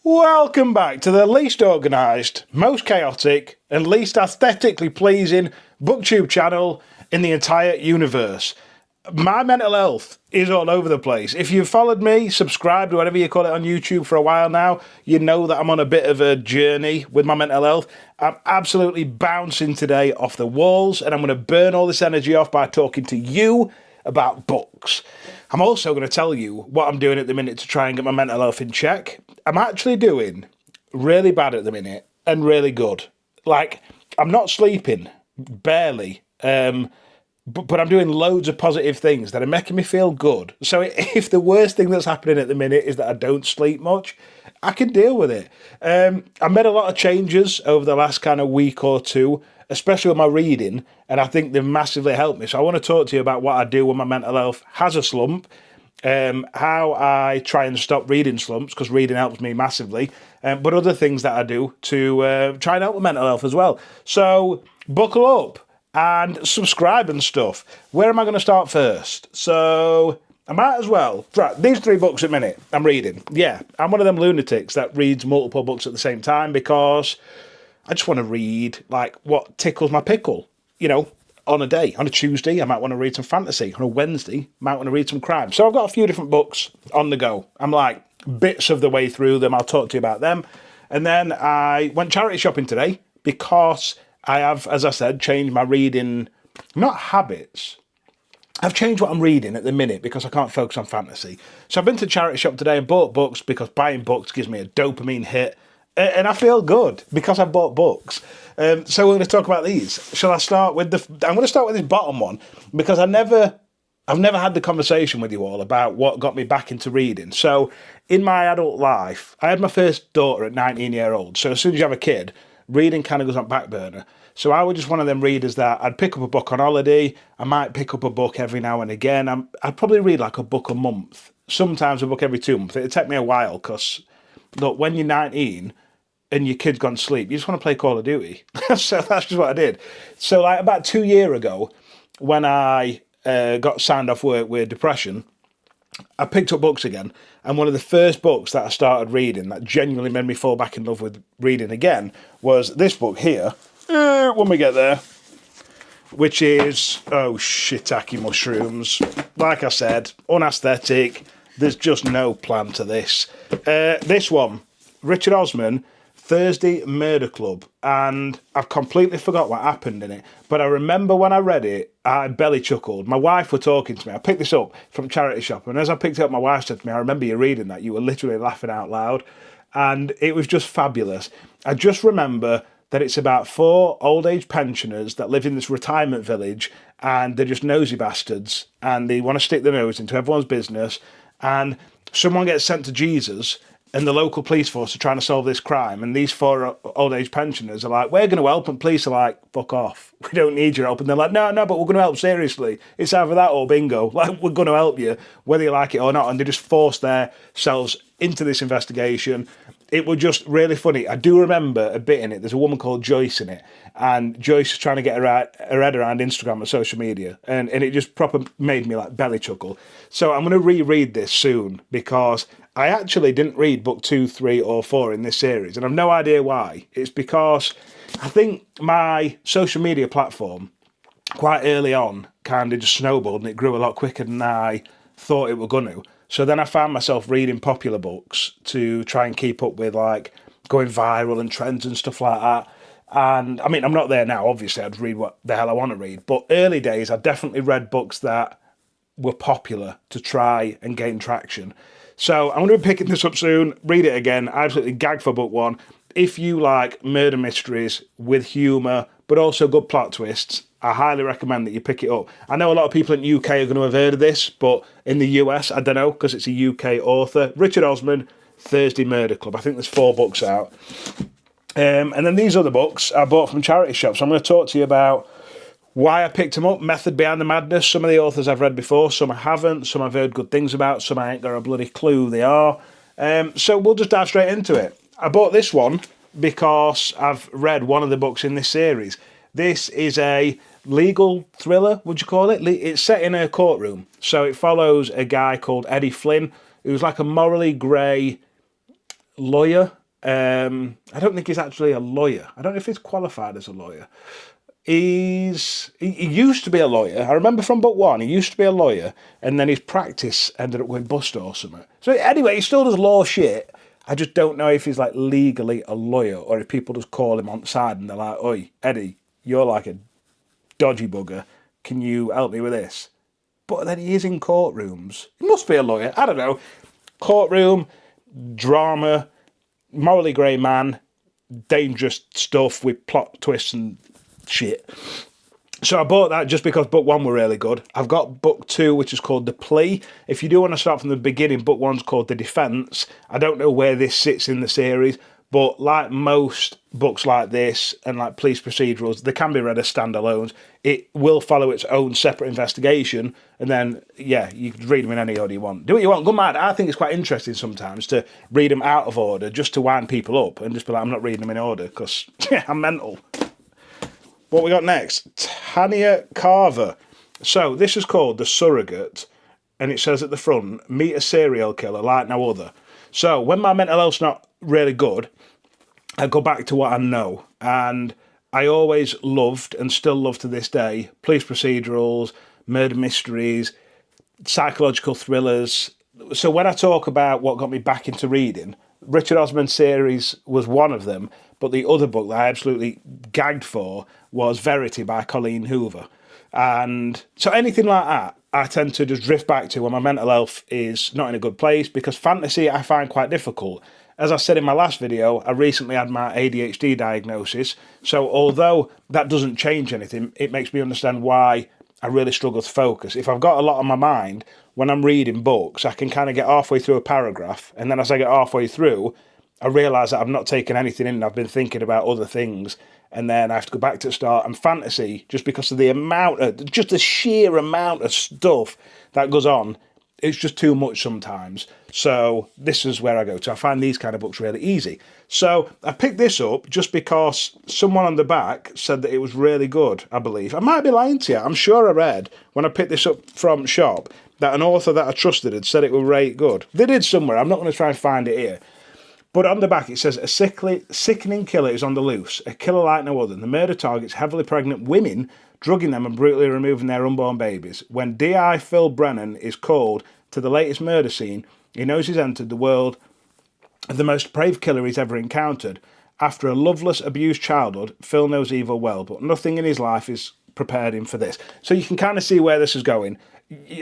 Welcome back to the least organised, most chaotic, and least aesthetically pleasing booktube channel in the entire universe. My mental health is all over the place. If you've followed me, subscribed, or whatever you call it on YouTube for a while now, you know that I'm on a bit of a journey with my mental health. I'm absolutely bouncing today off the walls, and I'm going to burn all this energy off by talking to you about books. I'm also going to tell you what I'm doing at the minute to try and get my mental health in check. I'm actually doing really bad at the minute and really good. Like, I'm not sleeping, barely, but I'm doing loads of positive things that are making me feel good. So if the worst thing that's happening at the minute is that I don't sleep much, I can deal with it. I made a lot of changes over the last kind of week or two, especially with my reading, and I think they've massively helped me. So I want to talk to you about what I do when my mental health has a slump, how I try and stop reading slumps, because reading helps me massively, but other things that I do to try and help with mental health as well. So buckle up and subscribe and stuff. Where am I going to start first? So I might as well. Right, these 3 books at the minute I'm reading. Yeah, I'm one of them lunatics that reads multiple books at the same time because I just want to read, like, what tickles my pickle. You know, on a day. On a Tuesday, I might want to read some fantasy. On a Wednesday, I might want to read some crime. So I've got a few different books on the go. I'm like bits of the way through them. I'll talk to you about them. And then I went charity shopping today because I have, as I said, changed my reading, not habits. I've changed what I'm reading at the minute because I can't focus on fantasy. So I've been to charity shop today and bought books because buying books gives me a dopamine hit. And I feel good because I bought books. So we're going to talk about these. Shall I start with I'm going to start with this bottom one because I've never had the conversation with you all about what got me back into reading. So in my adult life, I had my first daughter at 19 years old. So as soon as you have a kid, reading kind of goes on back burner. So I was just one of them readers that I'd pick up a book on holiday. I might pick up a book every now and again. I'd probably read like a book a month. Sometimes a book every 2 months. It'd take me a while because, look, when you're 19 and your kid's gone to sleep, you just want to play Call of Duty. So that's just what I did. So like about 2 years ago, when I got signed off work with depression, I picked up books again. And one of the first books that I started reading that genuinely made me fall back in love with reading again was this book here, when we get there, which is, oh, shiitake mushrooms. Like I said, unaesthetic. There's just no plan to this. This one, Richard Osman, Thursday Murder Club, and I've completely forgot what happened in it, but I remember when I read it, I belly chuckled. My wife were talking to me. I picked this up from charity shop, and as I picked it up, my wife said to me, I remember you reading that. You were literally laughing out loud, and it was just fabulous. I just remember that it's about 4 old age pensioners that live in this retirement village, and they're just nosy bastards, and they want to stick their nose into everyone's business, and someone gets sent to Jesus, and the local police force are trying to solve this crime, and these 4 old age pensioners are like, we're going to help, and police are like, fuck off, we don't need your help. And they're like, no, but we're going to help seriously. It's either that or bingo. Like, we're going to help you, whether you like it or not. And they just force themselves into this investigation. It was just really funny. I do remember a bit in it. There's a woman called Joyce in it, and Joyce is trying to get her head around Instagram and social media, and it just proper made me like belly chuckle. So I'm going to reread this soon because I actually didn't read book 2, 3, or 4 in this series, and I've no idea why. It's because I think my social media platform quite early on kind of just snowballed, and it grew a lot quicker than I thought it were going to. So then I found myself reading popular books to try and keep up with, like, going viral and trends and stuff like that. And, I mean, I'm not there now. Obviously, I'd read what the hell I want to read. But early days, I definitely read books that were popular to try and gain traction. So I'm going to be picking this up soon, read it again. I absolutely gagged for book 1. If you like murder mysteries with humour, but also good plot twists, I highly recommend that you pick it up. I know a lot of people in the UK are going to have heard of this, but in the US, I don't know, because it's a UK author. Richard Osman, Thursday Murder Club. I think there's 4 books out. And then these other books I bought from charity shops. So I'm going to talk to you about why I picked them up, method behind the madness. Some of the authors I've read before, some I haven't, some I've heard good things about, some I ain't got a bloody clue who they are. So we'll just dive straight into it. I bought this one because I've read one of the books in this series. This is a legal thriller, would you call it? It's set in a courtroom. So it follows a guy called Eddie Flynn, who's like a morally grey lawyer. I don't think he's actually a lawyer. I don't know if he's qualified as a lawyer. He used to be a lawyer. I remember from book 1, he used to be a lawyer, and then his practice ended up going bust or something. So anyway, he still does law shit. I just don't know if he's like legally a lawyer, or if people just call him on the side and they're like, "Oi, Eddie, you're like a dodgy bugger. Can you help me with this?" But then he is in courtrooms. He must be a lawyer. I don't know. Courtroom, drama, morally grey man, dangerous stuff with plot twists and shit. So I bought that just because book 1 were really good. I've got book 2, which is called The Plea. If you do want to start from the beginning, book 1's called The Defence. I don't know where this sits in the series, but like most books like this and like police procedurals, they can be read as standalones. It will follow its own separate investigation, and then, yeah, you can read them in any order you want. Do what you want, go mad. I think it's quite interesting sometimes to read them out of order just to wind people up and just be like, I'm not reading them in order because I'm mental. What we got next? Tanya Carver. So this is called The Surrogate, and it says at the front, meet a serial killer like no other. So when my mental health's not really good, I go back to what I know, and I always loved and still love to this day police procedurals, murder mysteries, psychological thrillers. So when I talk about what got me back into reading, Richard Osman's series was one of them, but the other book that I absolutely gagged for was Verity by Colleen Hoover. And so anything like that, I tend to just drift back to when my mental health is not in a good place, because fantasy I find quite difficult. As I said in my last video, I recently had my ADHD diagnosis, so although that doesn't change anything, it makes me understand why I really struggle to focus. If I've got a lot on my mind, when I'm reading books, I can kind of get halfway through a paragraph, and then as I get halfway through, I realise that I've not taken anything in, I've been thinking about other things, and then I have to go back to the start. And fantasy, just because of just the sheer amount of stuff that goes on, it's just too much sometimes. So this is where I go to. I find these kind of books really easy. So I picked this up just because someone on the back said that it was really good, I believe. I might be lying to you. I'm sure I read, when I picked this up from shop, that an author that I trusted had said it was really good. They did somewhere. I'm not going to try and find it here. But on the back it says, a sickening killer is on the loose, a killer like no other. The murder targets heavily pregnant women, drugging them and brutally removing their unborn babies. When D.I. Phil Brennan is called to the latest murder scene, he knows he's entered the world of the most depraved killer he's ever encountered. After a loveless, abused childhood, Phil knows evil well, but nothing in his life is prepared him for this. So you can kind of see where this is going.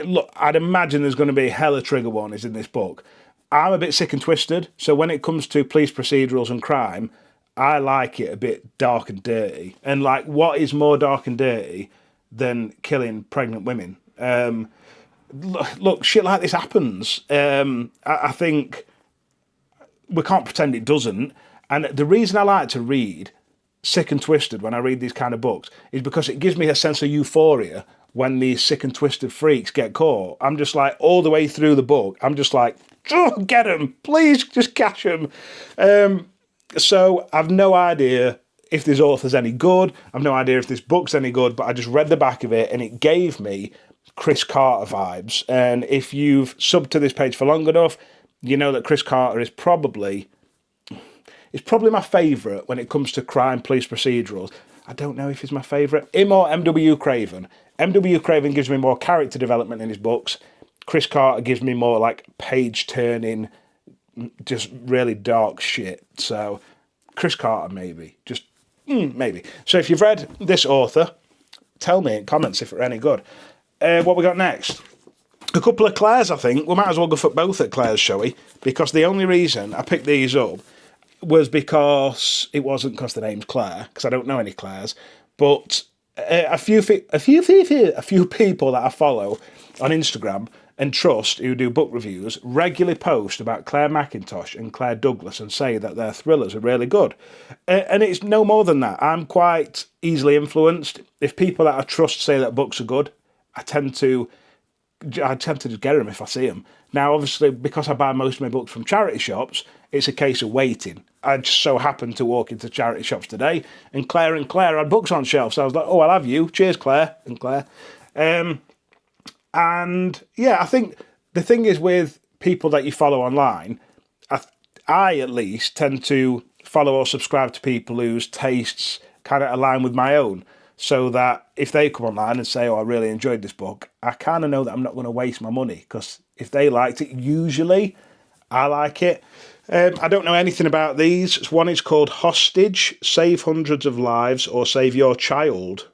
Look, I'd imagine there's going to be hella trigger warnings in this book. I'm a bit sick and twisted, so when it comes to police procedurals and crime, I like it a bit dark and dirty. And like, what is more dark and dirty than killing pregnant women? Look, shit like this happens. I think we can't pretend it doesn't. And the reason I like to read sick and twisted when I read these kind of books is because it gives me a sense of euphoria when these sick and twisted freaks get caught. I'm just like, all the way through the book, I'm just like, oh, get him, please, just catch him. So I've no idea if this author's any good. I've no idea if this book's any good, but I just read the back of it and it gave me Chris Carter vibes. And if you've subbed to this page for long enough, you know that Chris Carter is probably my favourite when it comes to crime police procedurals. I don't know if he's my favourite. Him or M.W. Craven. M.W. Craven gives me more character development in his books. Chris Carter gives me more like page-turning, just really dark shit. So Chris Carter, maybe. Just maybe. So if you've read this author, tell me in comments if they're any good. What we got next? A couple of Claire's, I think. We might as well go for both at Claire's, shall we? Because the only reason I picked these up was because it wasn't because the name's Claire, because I don't know any Claire's, but a few people that I follow on Instagram and trust who do book reviews regularly post about Claire McIntosh and Claire Douglas and say that their thrillers are really good. And it's no more than that. I'm quite easily influenced. If people that I trust say that books are good, I tend to just get them if I see them. Now, obviously, because I buy most of my books from charity shops, it's a case of waiting. I just so happened to walk into charity shops today, and Claire had books on shelves. So I was like, oh, I'll have you. Cheers, Claire and Claire. And yeah, I think the thing is with people that you follow online, I, at least, tend to follow or subscribe to people whose tastes kind of align with my own, so that if they come online and say, oh, I really enjoyed this book, I kind of know that I'm not going to waste my money, because if they liked it, usually I like it. I don't know anything about these. One is called Hostage, Save Hundreds of Lives or Save Your Child.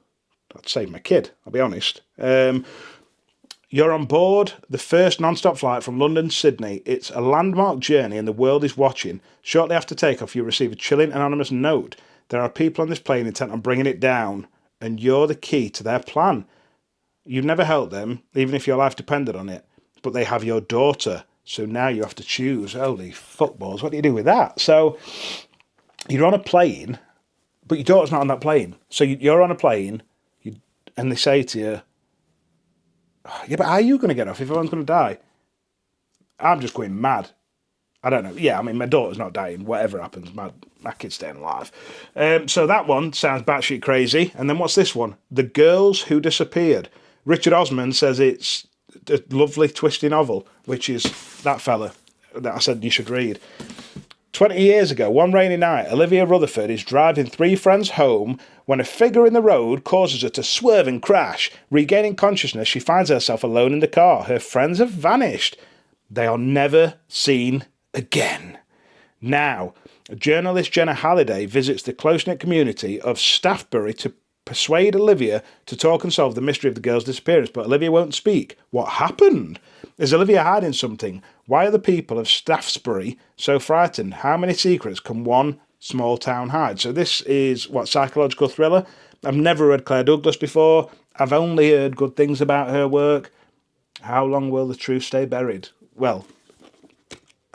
I'd save my kid, I'll be honest. You're on board the first non-stop flight from London to Sydney. It's a landmark journey and the world is watching. Shortly after takeoff, you receive a chilling anonymous note. There are people on this plane intent on bringing it down, and you're the key to their plan. You've never helped them, even if your life depended on it, but they have your daughter, so now you have to choose. Holy footballs, what do you do with that? So you're on a plane, but your daughter's not on that plane. So you're on a plane, and they say to you, yeah, but how are you going to get off if everyone's going to die? I'm just going mad. I don't know. Yeah, I mean, my daughter's not dying. Whatever happens, my kid's staying alive. So that one sounds batshit crazy. And then what's this one? The Girls Who Disappeared. Richard Osman says it's a lovely, twisty novel, which is that fella that I said you should read. 20 years ago, one rainy night, Olivia Rutherford is driving three friends home when a figure in the road causes her to swerve and crash. Regaining consciousness, she finds herself alone in the car. Her friends have vanished. They are never seen again. Now, journalist Jenna Halliday visits the close-knit community of Staffbury to persuade Olivia to talk and solve the mystery of the girl's disappearance, but Olivia won't speak. What happened? Is Olivia hiding something? Why are the people of Staffbury so frightened? How many secrets can one small town hide? So this is, psychological thriller? I've never read Claire Douglas before. I've only heard good things about her work. How long will the truth stay buried? Well,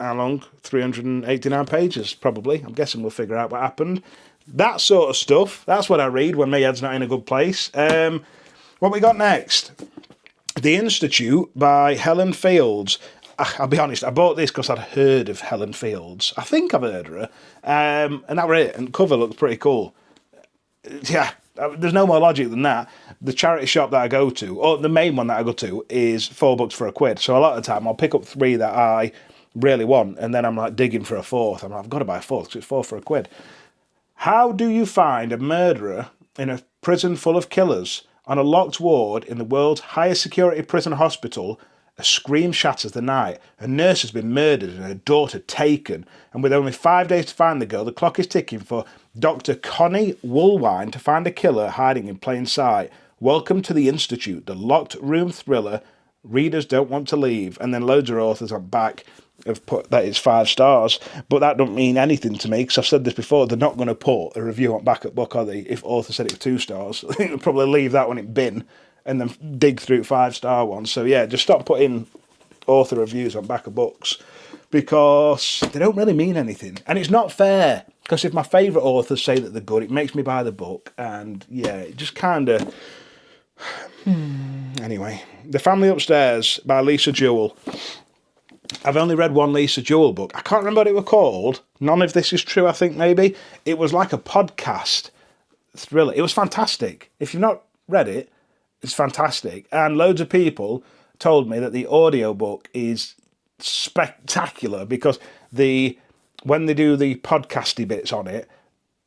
how long? 389 pages, probably. I'm guessing we'll figure out what happened. That sort of stuff. That's what I read when my head's not in a good place. What we got next? The Institute by Helen Fields. I'll be honest, I bought this because I'd heard of Helen Fields. I think I've heard of her. And that was it. And the cover looked pretty cool. Yeah, there's no more logic than that. The charity shop that I go to, or the main one that I go to, is £4 for £1. So a lot of the time I'll pick up three that I really want, and then I'm like digging for a fourth. I'm like, I've got to buy a fourth because it's £4 for £1. How do you find a murderer in a prison full of killers? On a locked ward in the world's highest security prison hospital, a scream shatters the night. A nurse has been murdered and her daughter taken. And with only 5 days to find the girl, the clock is ticking for Dr. Connie Woolwine to find a killer hiding in plain sight. Welcome to the Institute, the locked room thriller. Readers don't want to leave. And then loads of authors on back have put that it's 5 stars, but that don't mean anything to me, because I've said this before, they're not going to put a review on Back at Book, are they? If author said it was 2 stars, I think they'll probably leave that one in bin and then dig through 5-star ones. So yeah, just stop putting author reviews on Back of Books, because they don't really mean anything, and it's not fair, because if my favourite authors say that they're good, it makes me buy the book, and yeah, it just kind of... Anyway, The Family Upstairs by Lisa Jewell. I've only read one Lisa Jewell book. I can't remember what it was called. None of This Is True, I think, maybe. It was like a podcast thriller. It was fantastic. If you've not read it, it's fantastic. And loads of people told me that the audiobook is spectacular, because when they do the podcasty bits on it,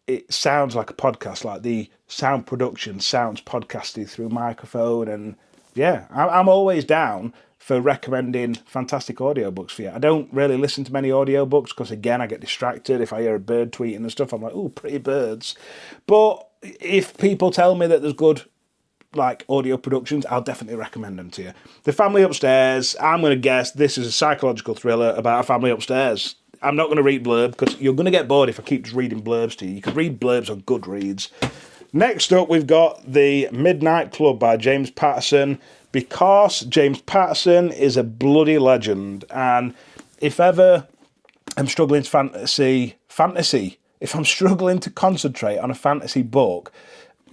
it sounds like a podcast. Like the sound production sounds podcasty through microphone. And yeah, I'm always down for recommending fantastic audiobooks for you. I don't really listen to many audiobooks because, again, I get distracted. If I hear a bird tweeting and stuff, I'm like, oh, pretty birds. But if people tell me that there's good audio productions, I'll definitely recommend them to you. The Family Upstairs, I'm going to guess this is a psychological thriller about a family upstairs. I'm not going to read blurb, because you're going to get bored if I keep just reading blurbs to you. You can read blurbs on Goodreads. Next up, we've got The Midnight Club by James Patterson, because James Patterson is a bloody legend. And if ever I'm struggling to if I'm struggling to concentrate on a fantasy book,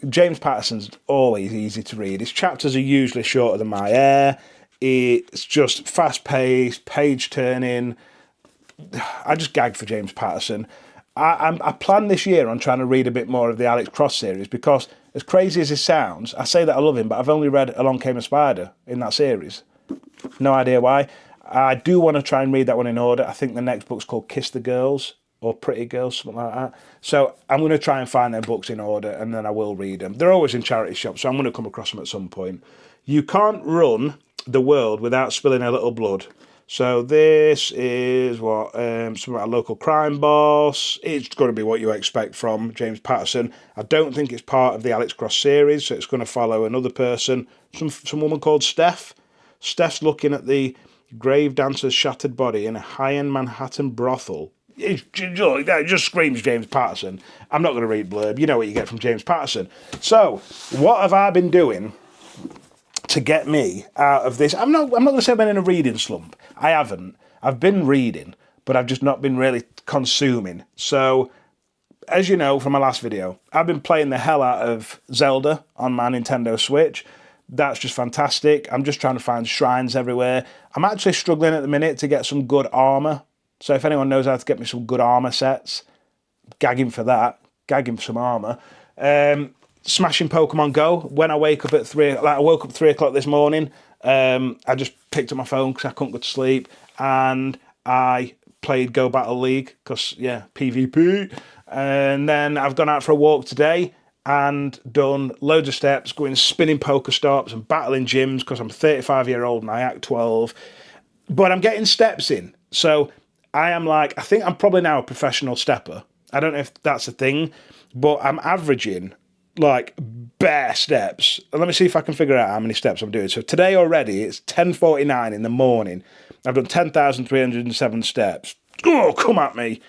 James Patterson's always easy to read. His chapters are usually shorter than my hair. It's just fast-paced, page-turning. I just gag for James Patterson. I plan this year on trying to read a bit more of the Alex Cross series, because as crazy as it sounds, I say that I love him, but I've only read Along Came a Spider in that series. No idea why. I do want to try and read that one in order. I think the next book's called Kiss the Girls or Pretty Girls, something like that. So I'm going to try and find their books in order, and then I will read them. They're always in charity shops, so I'm going to come across them at some point. You can't run the world without spilling a little blood. So this is what something about a local crime boss. It's going to be what you expect from James Patterson. I don't think it's part of the Alex Cross series, so it's going to follow another person, some woman called Steph. Steph's looking at the grave dancer's shattered body in a high-end Manhattan brothel. It just screams James Patterson. I'm not going to read blurb. You know what you get from James Patterson. So, what have I been doing to get me out of this? I'm not going to say I've been in a reading slump. I haven't. I've been reading, but I've just not been really consuming. So, as you know from my last video, I've been playing the hell out of Zelda on my Nintendo Switch. That's just fantastic. I'm just trying to find shrines everywhere. I'm actually struggling at the minute to get some good armour. So if anyone knows how to get me some good armour sets, gagging for that. Gagging for some armour. Smashing Pokemon Go. When I wake up at 3, I woke up 3 o'clock this morning. I just picked up my phone because I couldn't go to sleep. And I played Go Battle League because, yeah, PvP. And then I've gone out for a walk today and done loads of steps, going spinning Pokestops and battling gyms because I'm 35-year-old and I act 12. But I'm getting steps in. So I think I'm probably now a professional stepper. I don't know if that's a thing, but I'm averaging like bare steps. And let me see if I can figure out how many steps I'm doing. So today already, it's 10:49 in the morning. I've done 10,307 steps. Oh, come at me.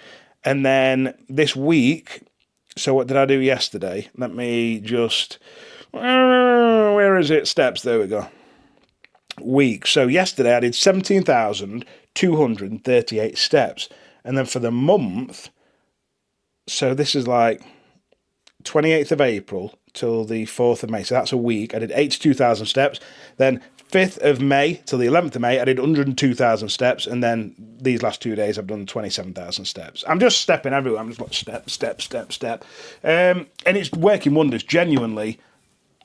And then this week, so what did I do yesterday? Let me just, where is it? Steps, there we go. Week. So yesterday I did 17,238 steps. And then for the month, so this is like 28th of April till the 4th of May. So that's a week. I did 82,000 steps. Then 5th of May till the 11th of May, I did 102,000 steps. And then these last 2 days, I've done 27,000 steps. I'm just stepping everywhere. I'm just like step. And it's working wonders, genuinely.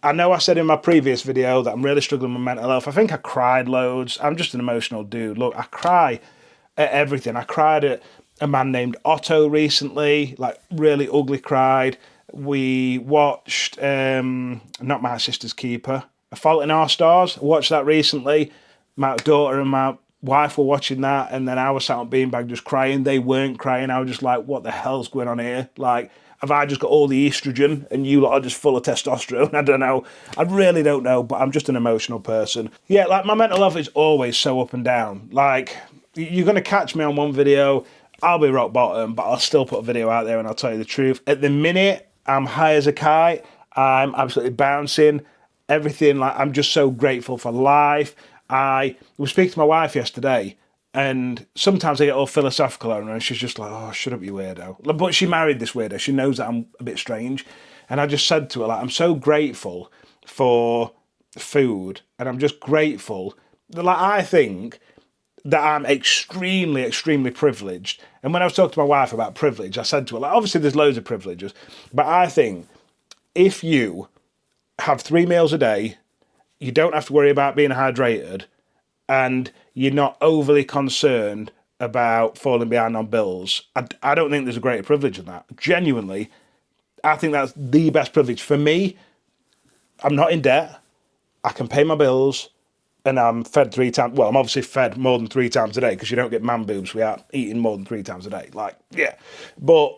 I know I said in my previous video that I'm really struggling with mental health. I think I cried loads. I'm just an emotional dude. Look, I cry at everything. I cried at a man named Otto recently, like really ugly cried. We watched Not My Sister's Keeper, A Fault in Our Stars. I watched that recently. My daughter and my wife were watching that, and then I was sat on beanbag just crying. They weren't crying. I was just like, what the hell's going on here? Like, have I just got all the estrogen and you lot are just full of testosterone? I don't know. I really don't know, but I'm just an emotional person. Yeah, like my mental health is always so up and down. Like, you're going to catch me on one video, I'll be rock bottom, but I'll still put a video out there and I'll tell you the truth. At the minute, I'm high as a kite. I'm absolutely bouncing. Everything, like, I'm just so grateful for life. I was speaking to my wife yesterday, and sometimes I get all philosophical on her, and she's just like, oh, shut up, you weirdo. But she married this weirdo. She knows that I'm a bit strange. And I just said to her, like, I'm so grateful for food, and I'm just grateful that, like, I think that I'm extremely, extremely privileged. And when I was talking to my wife about privilege, I said to her, like, obviously there's loads of privileges, but I think if you have 3 meals a day, you don't have to worry about being hydrated, and you're not overly concerned about falling behind on bills, I don't think there's a greater privilege than that. Genuinely, I think that's the best privilege. For me, I'm not in debt, I can pay my bills, and I'm fed 3 times. Well, I'm obviously fed more than 3 times a day because you don't get man boobs without eating more than 3 times a day. Like, yeah. But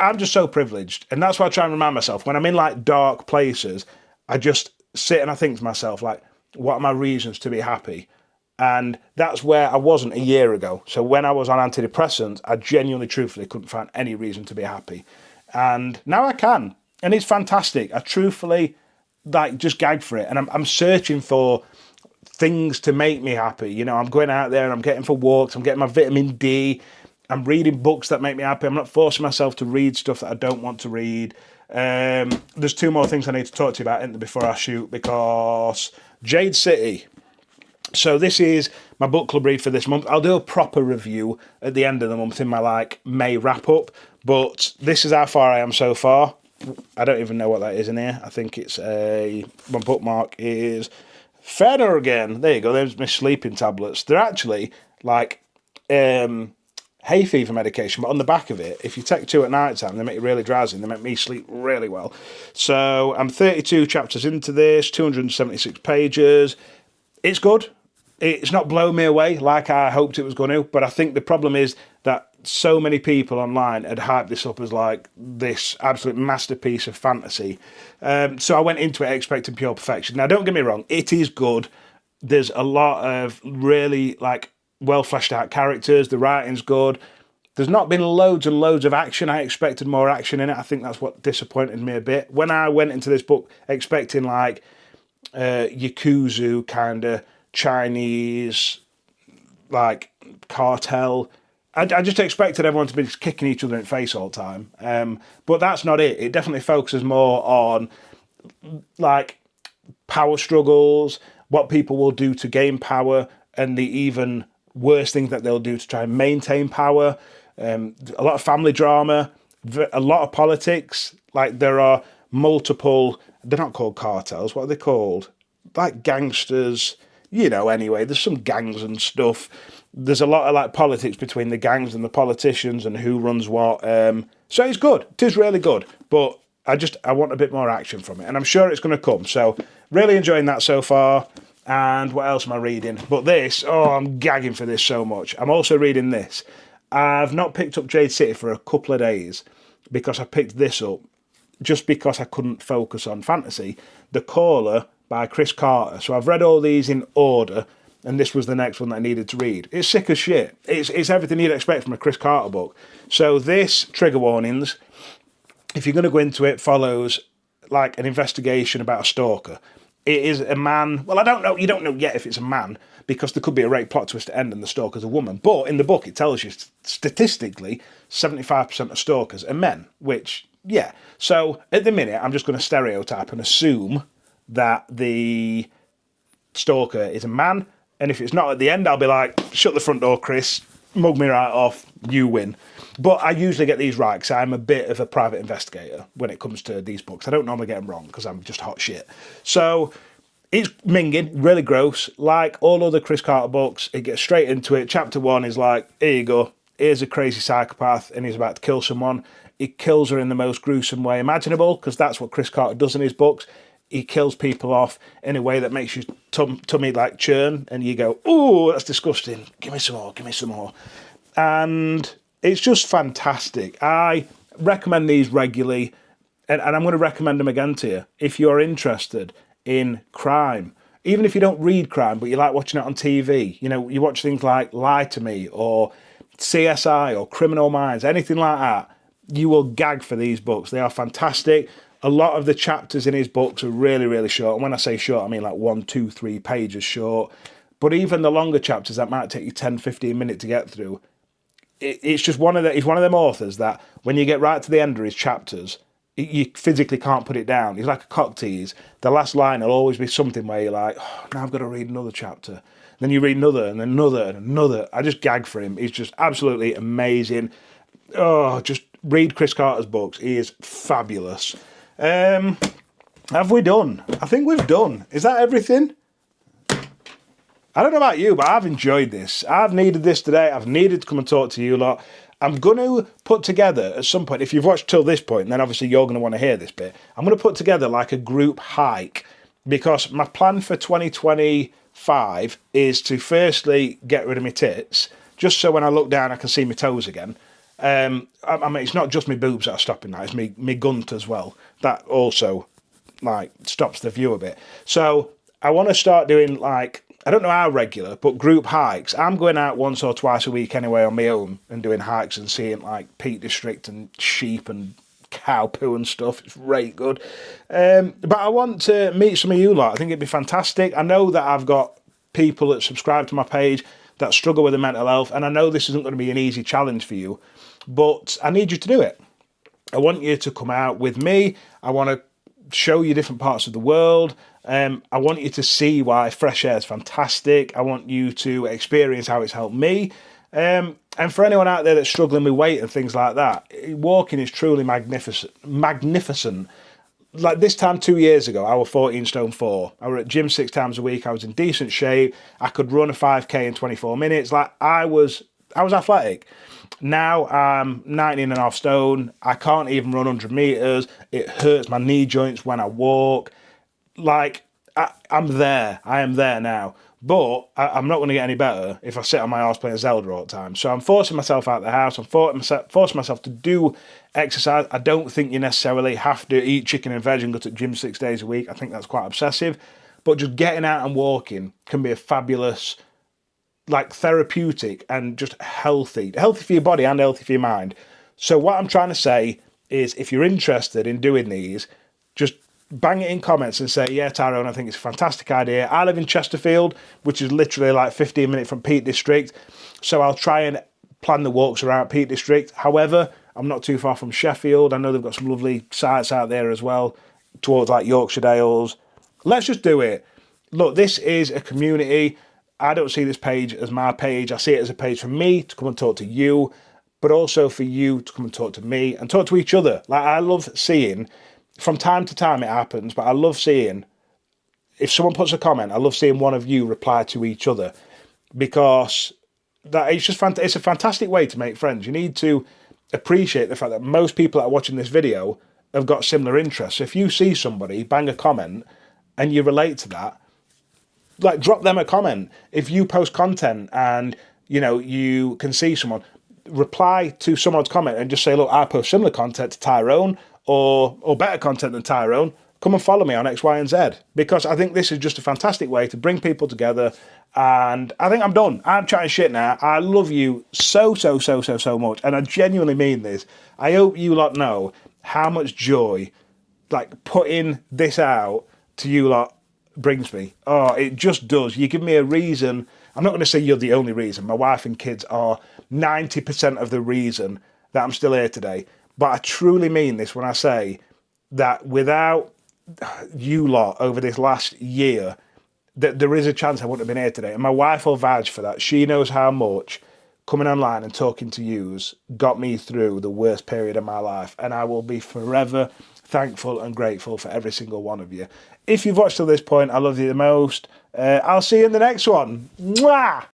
I'm just so privileged. And that's why I try and remind myself when I'm in like dark places, I just sit and I think to myself, like, what are my reasons to be happy? And that's where I wasn't a year ago. So when I was on antidepressants, I genuinely, truthfully couldn't find any reason to be happy. And now I can. And it's fantastic. I truthfully, like, just gag for it. And I'm searching for things to make me happy. You know, I'm going out there and I'm getting for walks, I'm getting my vitamin D, I'm reading books that make me happy. I'm not forcing myself to read stuff that I don't want to read. There's 2 more things I need to talk to you about before I shoot, because Jade City. So this is my book club read for this month. I'll do a proper review at the end of the month in my like May wrap up, but this is how far I am so far. I don't even know what that is in here. I think it's my bookmark is Phenergan. There you go. There's my sleeping tablets. They're actually like hay fever medication, but on the back of it, if you take 2 at night time, they make you really drowsy and they make me sleep really well. So I'm 32 chapters into this, 276 pages. It's good. It's not blown me away like I hoped it was going to, but I think the problem is that so many people online had hyped this up as like this absolute masterpiece of fantasy. So I went into it expecting pure perfection. Now, don't get me wrong, it is good. There's a lot of really like well fleshed out characters. The writing's good. There's not been loads and loads of action. I expected more action in it. I think that's what disappointed me a bit. When I went into this book expecting like Yakuza kind of Chinese like cartel, I just expected everyone to be kicking each other in the face all the time. But that's not it. It definitely focuses more on like power struggles, what people will do to gain power, and the even worse things that they'll do to try and maintain power. A lot of family drama, a lot of politics. Like there are multiple, they're not called cartels, what are they called? Like gangsters, anyway, there's some gangs and stuff. There's a lot of like politics between the gangs and the politicians and who runs what. So it's good. It is really good. But I want a bit more action from it. And I'm sure it's going to come. So really enjoying that so far. And what else am I reading? But this, I'm gagging for this so much. I'm also reading this. I've not picked up Jade City for a couple of days because I picked this up just because I couldn't focus on fantasy. The Caller by Chris Carter. So I've read all these in order, and this was the next one that I needed to read. It's sick as shit. It's everything you'd expect from a Chris Carter book. So this, trigger warnings, if you're going to go into it, follows like an investigation about a stalker. It is a man. Well, I don't know. You don't know yet if it's a man because there could be a rape plot twist to end and the stalker's a woman. But in the book, it tells you statistically 75% of stalkers are men, which, yeah. So at the minute, I'm just going to stereotype and assume that the stalker is a man. And if it's not at the end, I'll be like, shut the front door, Chris. Mug me right off. You win. But I usually get these right because I'm a bit of a private investigator when it comes to these books. I don't normally get them wrong because I'm just hot shit. So it's minging, really gross. Like all other Chris Carter books, it gets straight into it. Chapter 1 is like, here you go. Here's a crazy psychopath and he's about to kill someone. He kills her in the most gruesome way imaginable because that's what Chris Carter does in his books. He kills people off in a way that makes your tummy like churn and you go, ooh, that's disgusting. Give me some more, give me some more. And it's just fantastic. I recommend these regularly, and I'm going to recommend them again to you. If you're interested in crime, even if you don't read crime, but you like watching it on TV, you watch things like Lie to Me or CSI or Criminal Minds, anything like that, you will gag for these books. They are fantastic. A lot of the chapters in his books are really, really short. And when I say short, I mean like 1, 2, 3 pages short. But even the longer chapters that might take you 10, 15 minutes to get through, it's just he's one of them authors that when you get right to the end of his chapters, you physically can't put it down. He's like a cock tease. The last line will always be something where you're like, now I've got to read another chapter. Then you read another and another and another. I just gag for him. He's just absolutely amazing. Just read Chris Carter's books. He is fabulous. Have we done? I think we've done. Is that everything? I don't know about you, but I've enjoyed this. I've needed this today. I've needed to come and talk to you lot. I'm going to put together at some point, if you've watched till this point, then obviously you're going to want to hear this bit. I'm going to put together like a group hike because my plan for 2025 is to firstly get rid of my tits, just so when I look down I can see my toes again. I mean, it's not just my boobs that are stopping that, it's me gunt as well. That also like stops the view a bit. So I want to start doing like, I don't know how regular, but group hikes. I'm going out once or twice a week anyway on my own and doing hikes and seeing like Peak District and sheep and cow poo and stuff. It's really good. But I want to meet some of you lot. I think it'd be fantastic. I know that I've got people that subscribe to my page that struggle with their mental health, and I know this isn't going to be an easy challenge for you, but I need you to do it. I want you to come out with me. I want to show you different parts of the world. I want you to see why fresh air is fantastic. I want you to experience how it's helped me. And for anyone out there that's struggling with weight and things like that, walking is truly magnificent. like this time 2 years ago, I was 14 stone 4. I was at gym 6 times a week. I was in decent shape. I could run a 5k in 24 minutes. Like I was athletic. Now I'm 19.5 stone. I can't even run 100 meters. It hurts my knee joints when I walk. Like I'm there. I am there now. But I'm not going to get any better if I sit on my arse playing Zelda all the time. So I'm forcing myself out of the house. I'm forcing myself to do exercise. I don't think you necessarily have to eat chicken and veg and go to the gym 6 days a week. I think that's quite obsessive. But just getting out and walking can be a fabulous, like therapeutic and just healthy. Healthy for your body and healthy for your mind. So what I'm trying to say is if you're interested in doing these, just bang it in comments and say, yeah, Tyrone, I think it's a fantastic idea. I live in Chesterfield, which is literally like 15 minutes from Peak District. So I'll try and plan the walks around Peak District. However, I'm not too far from Sheffield. I know they've got some lovely sites out there as well, towards like Yorkshire Dales. Let's just do it. Look, this is a community. I don't see this page as my page. I see it as a page for me to come and talk to you, but also for you to come and talk to me and talk to each other. Like I love seeing, from time to time it happens, but I love seeing, if someone puts a comment, I love seeing one of you reply to each other, because that it's a fantastic way to make friends. You need to appreciate the fact that most people that are watching this video have got similar interests. So if you see somebody bang a comment and you relate to that, like drop them a comment. If you post content and you can see someone, reply to someone's comment and just say, look, I post similar content to Tyrone or better content than Tyrone. Come and follow me on X, Y, and Z, because I think this is just a fantastic way to bring people together. And I think I'm done. I'm chatting shit now. I love you so much, and I genuinely mean this. I hope you lot know how much joy, like, putting this out to you lot brings me. Oh, it just does. You give me a reason. I'm not going to say you're the only reason. My wife and kids are 90% of the reason that I'm still here today. But I truly mean this when I say that without you lot over this last year, that there is a chance I wouldn't have been here today. And my wife will vouch for that. She knows how much coming online and talking to yous got me through the worst period of my life. And I will be forever thankful and grateful for every single one of you. If you've watched till this point, I love you the most. I'll see you in the next one. Mwah!